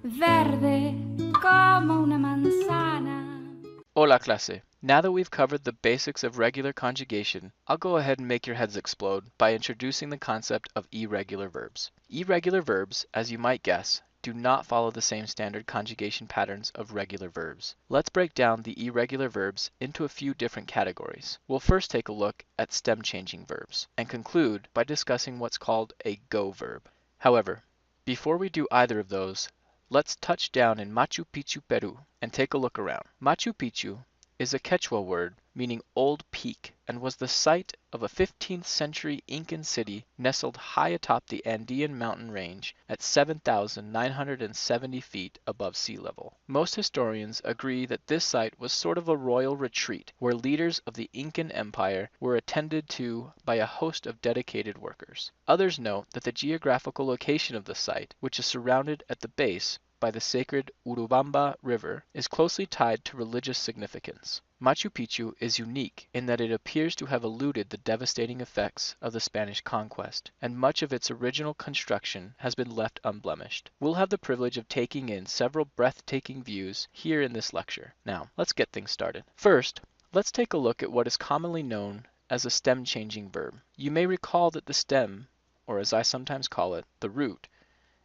Verde como una manzana. Hola clase. Now that we've covered the basics of regular conjugation, I'll go ahead and make your heads explode by introducing the concept of irregular verbs. Irregular verbs, as you might guess, do not follow the same standard conjugation patterns of regular verbs. Let's break down the irregular verbs into a few different categories. We'll first take a look at stem-changing verbs, and conclude by discussing what's called a go verb. However, before we do either of those, let's touch down in Machu Picchu, Peru, and take a look around. Machu Picchu is a Quechua word meaning old peak and was the site of a 15th century Incan city nestled high atop the Andean mountain range at 7,970 feet above sea level. Most historians agree that this site was sort of a royal retreat where leaders of the Incan Empire were attended to by a host of dedicated workers. Others note that the geographical location of the site, which is surrounded at the base by the sacred Urubamba River, is closely tied to religious significance. Machu Picchu is unique in that it appears to have eluded the devastating effects of the Spanish conquest, and much of its original construction has been left unblemished. We'll have the privilege of taking in several breathtaking views here in this lecture. Now, let's get things started. First, let's take a look at what is commonly known as a stem-changing verb. You may recall that the stem, or as I sometimes call it, the root,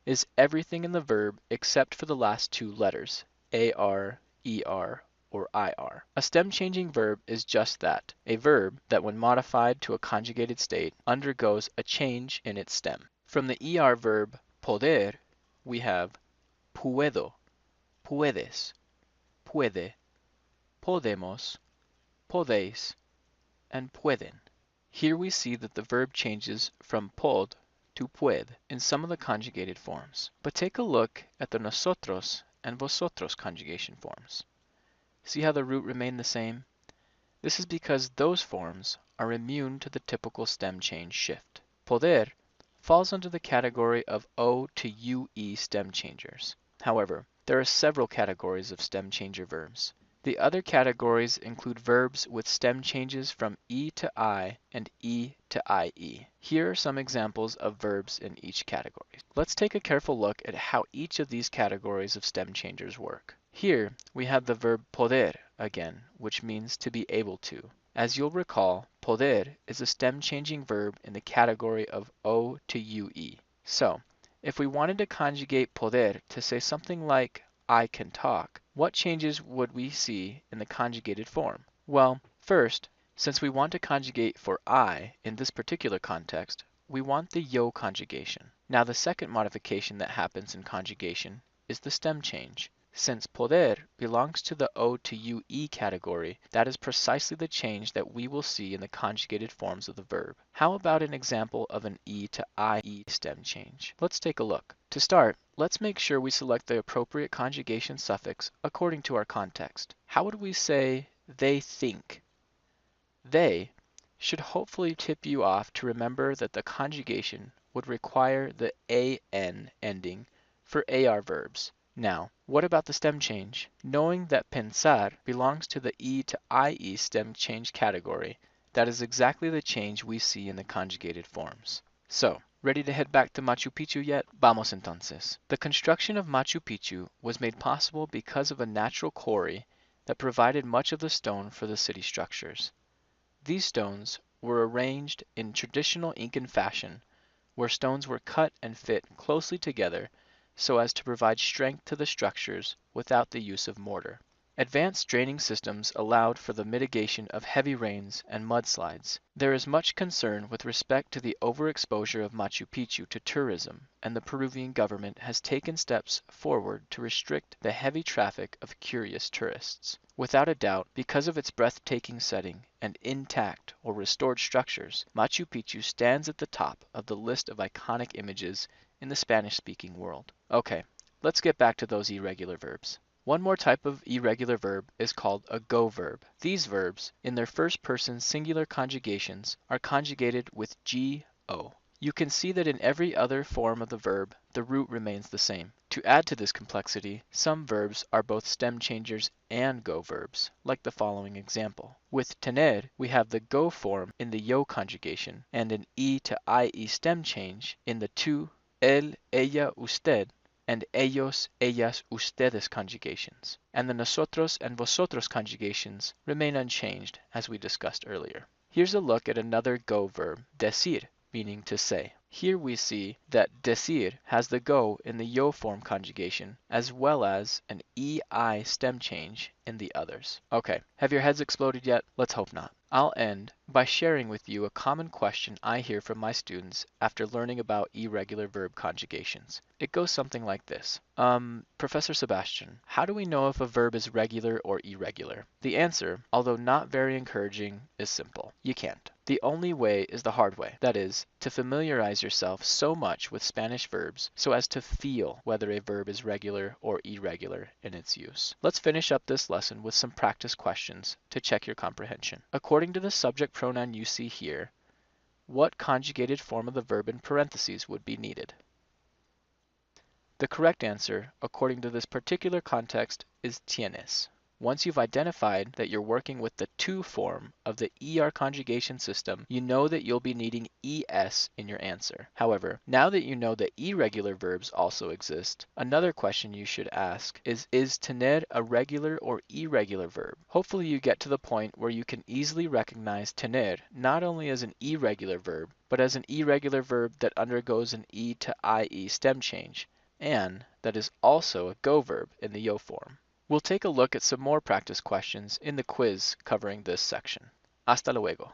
is everything in the verb except for the last two letters, AR, ER, or IR. A stem-changing verb is just that, a verb that when modified to a conjugated state undergoes a change in its stem. From the ER verb poder, we have puedo, puedes, puede, podemos, podéis, and pueden. Here we see that the verb changes from pod to puede in some of the conjugated forms. But take a look at the nosotros and vosotros conjugation forms. See how the root remained the same? This is because those forms are immune to the typical stem change shift. Poder falls under the category of O to UE stem changers. However, there are several categories of stem changer verbs. The other categories include verbs with stem changes from E to I and E to IE. Here are some examples of verbs in each category. Let's take a careful look at how each of these categories of stem changers work. Here we have the verb poder again, which means to be able to. As you'll recall, poder is a stem changing verb in the category of O to UE. So, if we wanted to conjugate poder to say something like I can talk, what changes would we see in the conjugated form? Well, first, since we want to conjugate for I in this particular context, we want the yo conjugation. Now the second modification that happens in conjugation is the stem change. Since poder belongs to the O to UE category, that is precisely the change that we will see in the conjugated forms of the verb. How about an example of an E to IE stem change? Let's take a look. To start, let's make sure we select the appropriate conjugation suffix according to our context. How would we say they think? They should hopefully tip you off to remember that the conjugation would require the AN ending for AR verbs. Now, what about the stem change? Knowing that pensar belongs to the E to IE stem change category, that is exactly the change we see in the conjugated forms. So, ready to head back to Machu Picchu yet? Vamos entonces. The construction of Machu Picchu was made possible because of a natural quarry that provided much of the stone for the city structures. These stones were arranged in traditional Incan fashion, where stones were cut and fit closely together so as to provide strength to the structures without the use of mortar. Advanced draining systems allowed for the mitigation of heavy rains and mudslides. There is much concern with respect to the overexposure of Machu Picchu to tourism, and the Peruvian government has taken steps forward to restrict the heavy traffic of curious tourists. Without a doubt, because of its breathtaking setting and intact or restored structures, Machu Picchu stands at the top of the list of iconic images in the Spanish-speaking world. Okay, let's get back to those irregular verbs. One more type of irregular verb is called a go verb. These verbs, in their first person singular conjugations, are conjugated with go. You can see that in every other form of the verb, the root remains the same. To add to this complexity, some verbs are both stem changers and go verbs, like the following example. With tener, we have the go form in the yo conjugation and an E to IE stem change in the tú, él, ella, usted and ellos, ellas, ustedes conjugations. And the nosotros and vosotros conjugations remain unchanged as we discussed earlier. Here's a look at another go verb, decir, meaning to say. Here we see that decir has the go in the yo form conjugation as well as an EI stem change in the others. Okay, have your heads exploded yet? Let's hope not. I'll end by sharing with you a common question I hear from my students after learning about irregular verb conjugations. It goes something like this. Professor Sebastian, how do we know if a verb is regular or irregular? The answer, although not very encouraging, is simple. You can't. The only way is the hard way. That is, to familiarize yourself so much with Spanish verbs so as to feel whether a verb is regular or irregular in its use. Let's finish up this lesson with some practice questions to check your comprehension. According to the subject pronoun you see here, what conjugated form of the verb in parentheses would be needed? The correct answer, according to this particular context, is tienes. Once you've identified that you're working with the to form of the ER conjugation system, you know that you'll be needing ES in your answer. However, now that you know that irregular verbs also exist, another question you should ask is tener a regular or irregular verb? Hopefully you get to the point where you can easily recognize tener not only as an irregular verb, but as an irregular verb that undergoes an E to IE stem change, and that is also a go verb in the yo form. We'll take a look at some more practice questions in the quiz covering this section. Hasta luego.